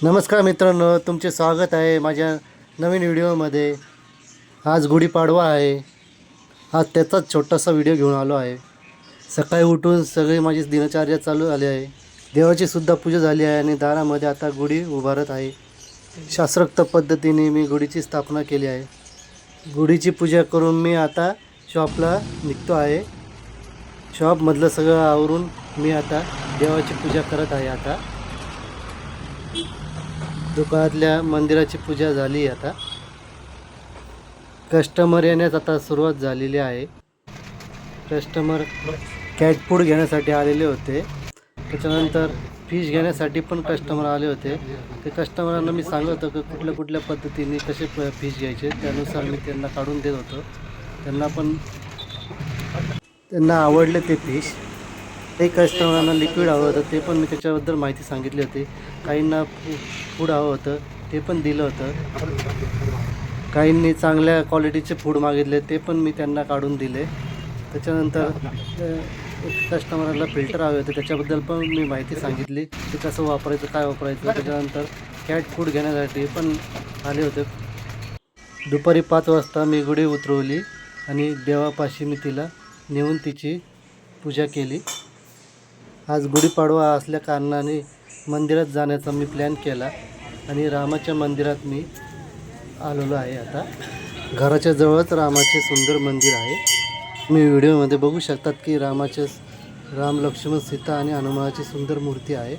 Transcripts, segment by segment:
नमस्कार मित्रांनो, तुमचे स्वागत आहे माझ्या नवीन व्हिडिओमध्ये। आज गुढीपाडवा आहे। आज त्याचाच छोटासा व्हिडिओ घेऊन आलो आहे। सकाळी उठून सगळी माझी दिनचर्या चालू झाली आहे। देवाची सुद्धा पूजा झाली आहे आणि दारामध्ये आता गुढी उभारत आहे। शास्त्रोक्त पद्धतीने मी गुढीची स्थापना केली आहे। गुढीची पूजा करून मी आता शॉपला निघतो आहे। शॉपमधलं सगळं आवरून मी आता देवाची पूजा करत आहे। आता दुकानातल्या मंदिराची पूजा झाली। आता कस्टमर येण्यास आता सुरुवात झालेली आहे। कस्टमर कॅट फूड घेण्यासाठी आलेले होते। त्याच्यानंतर फिश घेण्यासाठी पण कस्टमर आले होते। ते कस्टमरांना मी सांगत होतो की कुठल्या पद्धतीने कसे फिश घ्यायचे, त्यानुसार मी त्यांना काढून देत होतो। त्यांना आवडले ते फिश। ते कस्टमरांना लिक्विड हवं होतं, ते पण मी त्याच्याबद्दल माहिती सांगितली होती। काहींना फूड हवं होतं, ते पण दिलं होतं। काहींनी चांगल्या क्वालिटीचे फूड मागितले, ते पण मी त्यांना काढून दिले। त्याच्यानंतर कस्टमरला फिल्टर हवे होते, त्याच्याबद्दल पण मी माहिती सांगितली की कसं वापरायचं, काय वापरायचं। त्याच्यानंतर कॅट फूड घेण्यासाठी पण आले होते। दुपारी 5 वाजता मी गुढी उतरवली आणि देवापाशी मी तिला नेऊन तिची पूजा केली। आज गुढीपाडवा असल्या कारणाने मंदिरात जाण्याचा मी प्लॅन केला आणि रामाच्या मंदिरात मी आलेलो आहे। आता घराच्या जवळच रामाचे सुंदर मंदिर आहे। तुम्ही व्हिडिओमध्ये बघू शकतात की राम, लक्ष्मण, सीता आणि हनुमानाची सुंदर मूर्ती आहे।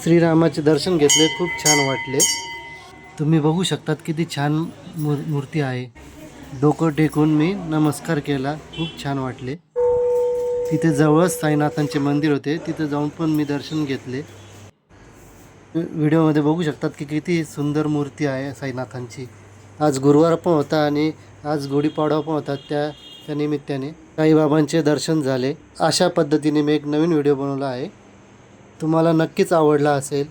श्रीरामाचे दर्शन घेतले, खूप छान वाटले। तुम्ही बघू शकतात किती छान मूर्ती आहे। डोकं टेकून मी नमस्कार केला, खूप छान वाटले। तिथे जवळच साईनाथांचे मंदिर होते, तिथे जाऊन पण मी दर्शन घेतले। व्हिडिओमध्ये बघू शकतात की किती सुंदर मूर्ती आहे साईनाथांची। आज गुरुवार पण होता आणि आज गुढीपाडवा पण होता, त्या निमित्ताने साईबाबांचे दर्शन झाले। अशा पद्धतीने मी एक नवीन व्हिडिओ बनवला आहे। तुम्हाला नक्कीच आवडला असेल।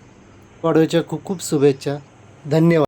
पाडव्याच्या खूप खूप शुभेच्छा। धन्यवाद।